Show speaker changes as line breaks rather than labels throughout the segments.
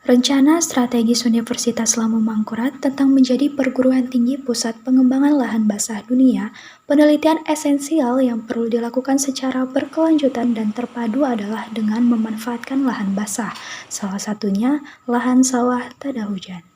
Rencana strategis Universitas Lambung Mangkurat tentang menjadi perguruan tinggi pusat pengembangan lahan basah dunia, penelitian esensial yang perlu dilakukan secara berkelanjutan dan terpadu adalah dengan memanfaatkan lahan basah, salah satunya lahan sawah tada hujan.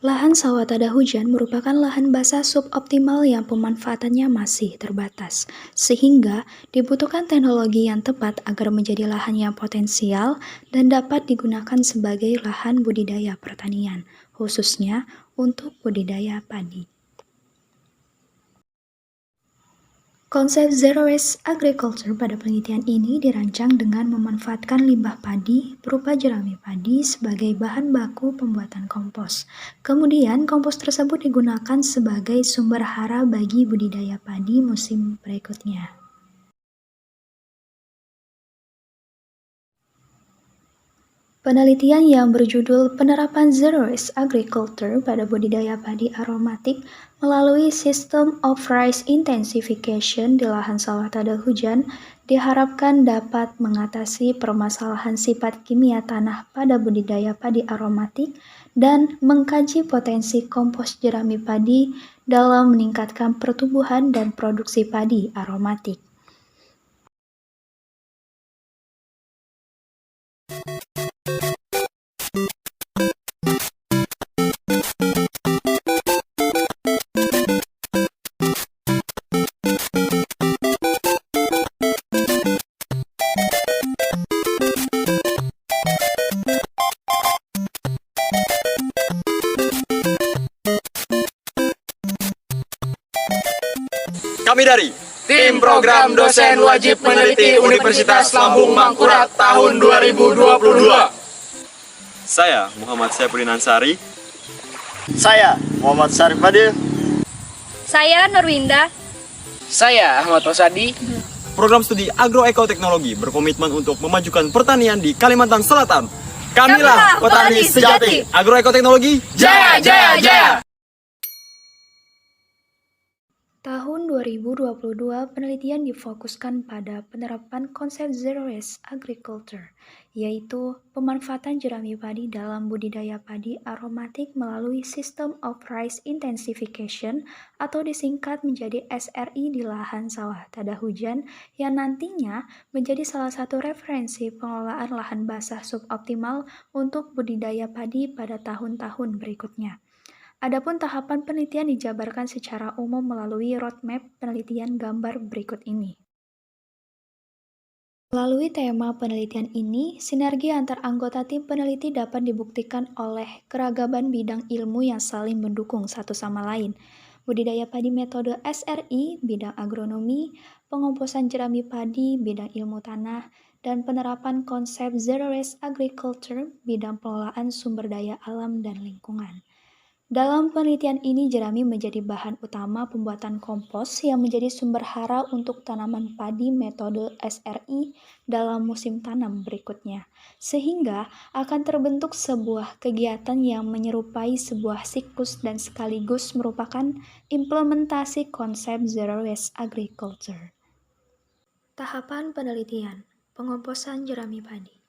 Lahan sawah tada hujan merupakan lahan basah suboptimal yang pemanfaatannya masih terbatas, sehingga dibutuhkan teknologi yang tepat agar menjadi lahan yang potensial dan dapat digunakan sebagai lahan budidaya pertanian, khususnya untuk budidaya padi. Konsep Zero Waste Agriculture pada penelitian ini dirancang dengan memanfaatkan limbah padi berupa jerami padi sebagai bahan baku pembuatan kompos. Kemudian, kompos tersebut digunakan sebagai sumber hara bagi budidaya padi musim berikutnya. Penelitian yang berjudul Penerapan Zero Waste Agriculture pada budidaya padi aromatik melalui System of Rice Intensification di lahan sawah tada hujan diharapkan dapat mengatasi permasalahan sifat kimia tanah pada budidaya padi aromatik dan mengkaji potensi kompos jerami padi dalam meningkatkan pertumbuhan dan produksi padi aromatik.
Kami dari Tim Program Dosen Wajib Meneliti Universitas Lambung Mangkurat tahun 2022.
Saya Muhammad Saifuddin Ansari.
Saya Muhammad Syarif Fadil.
Saya Nurwinda.
Saya Ahmad Rosadi.
Program studi agroekoteknologi berkomitmen untuk memajukan pertanian di Kalimantan Selatan. Kamilah petani sejati. Agroekoteknologi jaya jaya jaya.
Tahun 2022, penelitian difokuskan pada penerapan konsep Zero Waste Agriculture, yaitu pemanfaatan jerami padi dalam budidaya padi aromatik melalui System of Rice Intensification atau disingkat menjadi SRI di lahan sawah tada hujan yang nantinya menjadi salah satu referensi pengelolaan lahan basah suboptimal untuk budidaya padi pada tahun-tahun berikutnya. Adapun tahapan penelitian dijabarkan secara umum melalui roadmap penelitian gambar berikut ini. Melalui tema penelitian ini, sinergi antar anggota tim peneliti dapat dibuktikan oleh keragaman bidang ilmu yang saling mendukung satu sama lain. Budidaya padi metode SRI, bidang agronomi, pengomposan jerami padi, bidang ilmu tanah, dan penerapan konsep Zero Waste Agriculture, bidang pengelolaan sumber daya alam dan lingkungan. Dalam penelitian ini, jerami menjadi bahan utama pembuatan kompos yang menjadi sumber hara untuk tanaman padi metode SRI dalam musim tanam berikutnya, sehingga akan terbentuk sebuah kegiatan yang menyerupai sebuah siklus dan sekaligus merupakan implementasi konsep Zero Waste Agriculture. Tahapan penelitian, pengomposan jerami padi.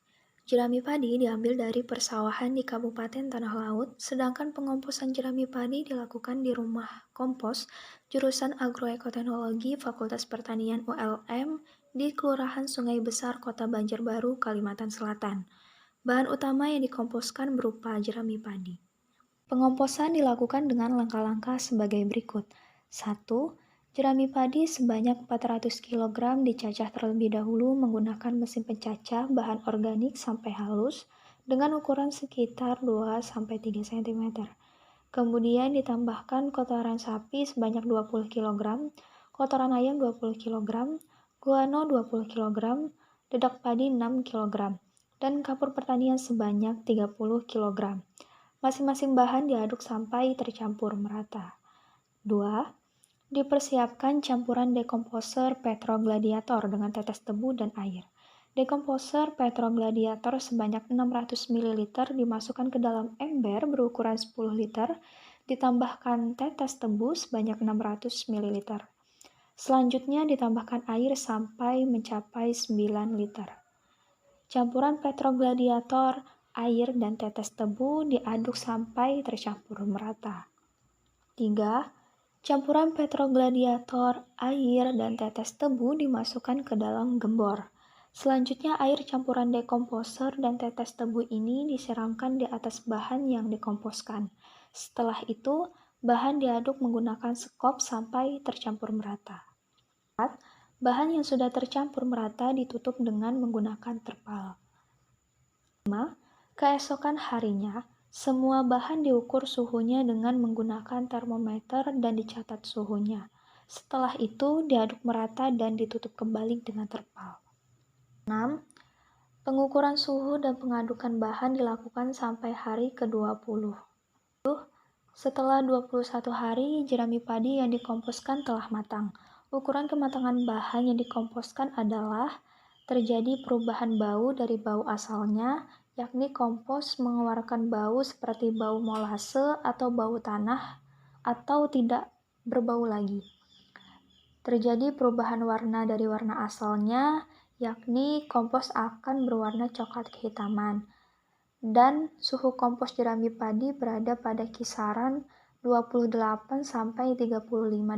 Jerami padi diambil dari persawahan di Kabupaten Tanah Laut, sedangkan pengomposan jerami padi dilakukan di rumah kompos jurusan Agroekoteknologi Fakultas Pertanian ULM di Kelurahan Sungai Besar, Kota Banjarbaru, Kalimantan Selatan. Bahan utama yang dikomposkan berupa jerami padi. Pengomposan dilakukan dengan langkah-langkah sebagai berikut. 1. Jerami padi sebanyak 400 kg dicacah terlebih dahulu menggunakan mesin pencacah bahan organik sampai halus dengan ukuran sekitar 2-3 cm. Kemudian ditambahkan kotoran sapi sebanyak 20 kg, kotoran ayam 20 kg, guano 20 kg, dedak padi 6 kg, dan kapur pertanian sebanyak 30 kg. Masing-masing bahan diaduk sampai tercampur merata. 2. Dipersiapkan campuran dekomposer petrogladiator dengan tetes tebu dan air. Dekomposer petrogladiator sebanyak 600 ml dimasukkan ke dalam ember berukuran 10 liter, ditambahkan tetes tebu sebanyak 600 ml. Selanjutnya ditambahkan air sampai mencapai 9 liter. Campuran petrogladiator, air, dan tetes tebu diaduk sampai tercampur merata. 3. Campuran petrogladiator, air, dan tetes tebu dimasukkan ke dalam gembor. Selanjutnya air campuran dekomposer dan tetes tebu ini disiramkan di atas bahan yang dikomposkan. Setelah itu, bahan diaduk menggunakan sekop sampai tercampur merata. 4. Bahan yang sudah tercampur merata ditutup dengan menggunakan terpal. 5. Keesokan harinya, semua bahan diukur suhunya dengan menggunakan termometer dan dicatat suhunya. Setelah itu, diaduk merata dan ditutup kembali dengan terpal. 6. Pengukuran suhu dan pengadukan bahan dilakukan sampai hari ke-20. Setelah 21 hari, jerami padi yang dikomposkan telah matang. Ukuran kematangan bahan yang dikomposkan adalah terjadi perubahan bau dari bau asalnya, yakni kompos mengeluarkan bau seperti bau molase atau bau tanah, atau tidak berbau lagi. Terjadi perubahan warna dari warna asalnya, yakni kompos akan berwarna coklat kehitaman. Dan suhu kompos jerami padi berada pada kisaran 28-35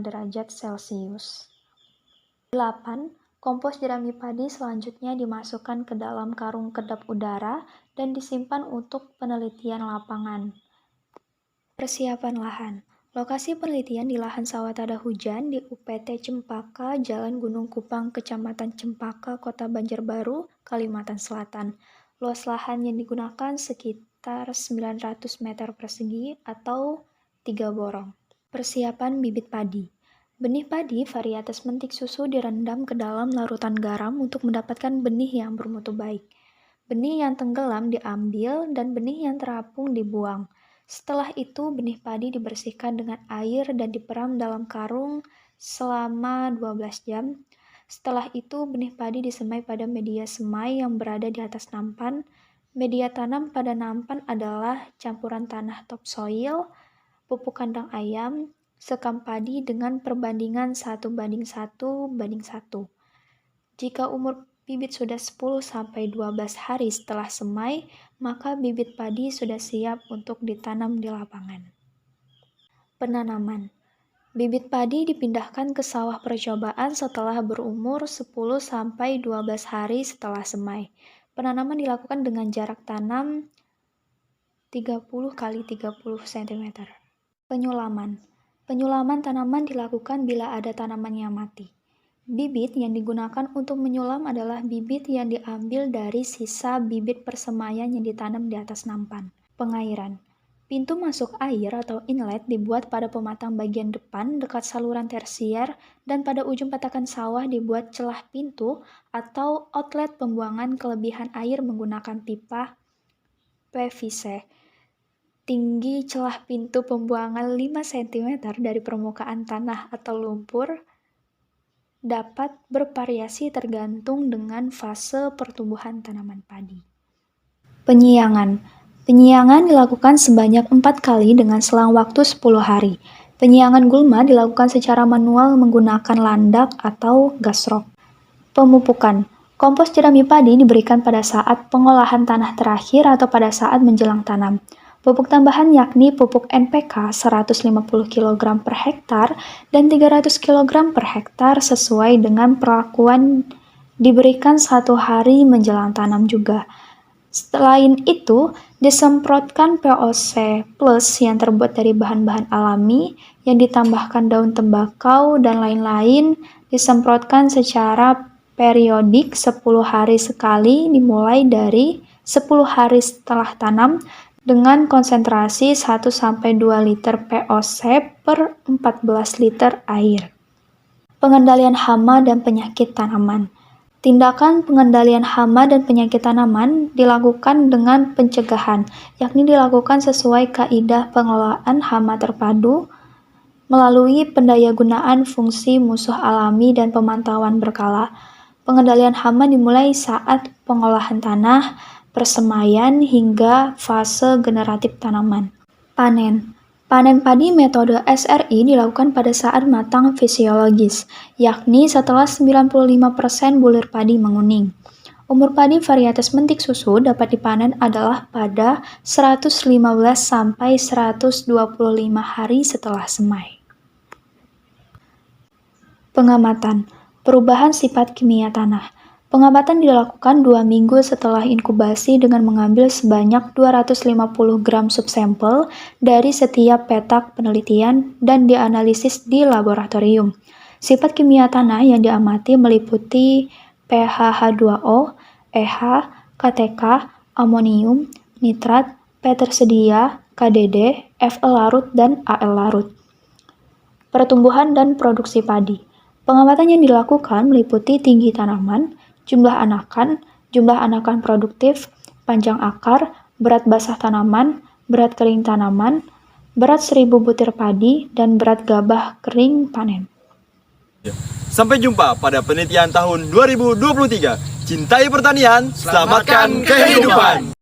derajat Celcius. 8. Kompos jerami padi selanjutnya dimasukkan ke dalam karung kedap udara dan disimpan untuk penelitian lapangan. Persiapan lahan. Lokasi penelitian di lahan sawah tada hujan di UPT Cempaka, Jalan Gunung Kupang, Kecamatan Cempaka, Kota Banjarbaru, Kalimantan Selatan. Luas lahan yang digunakan sekitar 900 meter persegi atau 3 borong. Persiapan bibit padi. Benih padi varietas mentik susu direndam ke dalam larutan garam untuk mendapatkan benih yang bermutu baik. Benih yang tenggelam diambil dan benih yang terapung dibuang. Setelah itu benih padi dibersihkan dengan air dan diperam dalam karung selama 12 jam. Setelah itu benih padi disemai pada media semai yang berada di atas nampan. Media tanam pada nampan adalah campuran tanah topsoil, pupuk kandang ayam, sekam padi dengan perbandingan 1:1:1. Jika umur bibit sudah 10-12 hari setelah semai, maka bibit padi sudah siap untuk ditanam di lapangan. Penanaman. Bibit padi dipindahkan ke sawah percobaan setelah berumur 10-12 hari setelah semai. Penanaman dilakukan dengan jarak tanam 30x30 cm. Penyulaman. Penyulaman tanaman dilakukan bila ada tanaman yang mati. Bibit yang digunakan untuk menyulam adalah bibit yang diambil dari sisa bibit persemaian yang ditanam di atas nampan. Pengairan. Pintu masuk air atau inlet dibuat pada pematang bagian depan dekat saluran tersier dan pada ujung petakan sawah dibuat celah pintu atau outlet pembuangan kelebihan air menggunakan pipa PVC. Tinggi celah pintu pembuangan 5 cm dari permukaan tanah atau lumpur dapat bervariasi tergantung dengan fase pertumbuhan tanaman padi. Penyiangan. Penyiangan dilakukan sebanyak 4 kali dengan selang waktu 10 hari. Penyiangan gulma dilakukan secara manual menggunakan landak atau gasrok. Pemupukan. Kompos jerami padi diberikan pada saat pengolahan tanah terakhir atau pada saat menjelang tanam. Pupuk tambahan yakni pupuk NPK 150 kg per hektar dan 300 kg per hektar sesuai dengan perlakuan diberikan 1 hari menjelang tanam juga. Selain itu, disemprotkan POC plus yang terbuat dari bahan-bahan alami yang ditambahkan daun tembakau dan lain-lain disemprotkan secara periodik 10 hari sekali dimulai dari 10 hari setelah tanam dengan konsentrasi 1-2 liter POC per 14 liter air. Pengendalian hama dan penyakit tanaman. Tindakan pengendalian hama dan penyakit tanaman dilakukan dengan pencegahan, yakni dilakukan sesuai kaidah pengelolaan hama terpadu melalui pendayagunaan fungsi musuh alami dan pemantauan berkala. Pengendalian hama dimulai saat pengolahan tanah, persemaian hingga fase generatif tanaman. Panen. Panen padi metode SRI dilakukan pada saat matang fisiologis, yakni setelah 95% bulir padi menguning. Umur padi varietas mentik susu dapat dipanen adalah pada 115 sampai 125 hari setelah semai. Pengamatan, perubahan sifat kimia tanah. Pengamatan dilakukan 2 minggu setelah inkubasi dengan mengambil sebanyak 250 gram subsampel dari setiap petak penelitian dan dianalisis di laboratorium. Sifat kimia tanah yang diamati meliputi pH H2O, EH, KTK, amonium, nitrat, P tersedia, KDD, Fl larut, dan Al larut. Pertumbuhan dan produksi padi. Pengamatan yang dilakukan meliputi tinggi tanaman, jumlah anakan produktif, panjang akar, berat basah tanaman, berat kering tanaman, berat 1000 butir padi, dan berat gabah kering panen.
Sampai jumpa pada penelitian tahun 2023. Cintai pertanian, selamatkan kehidupan.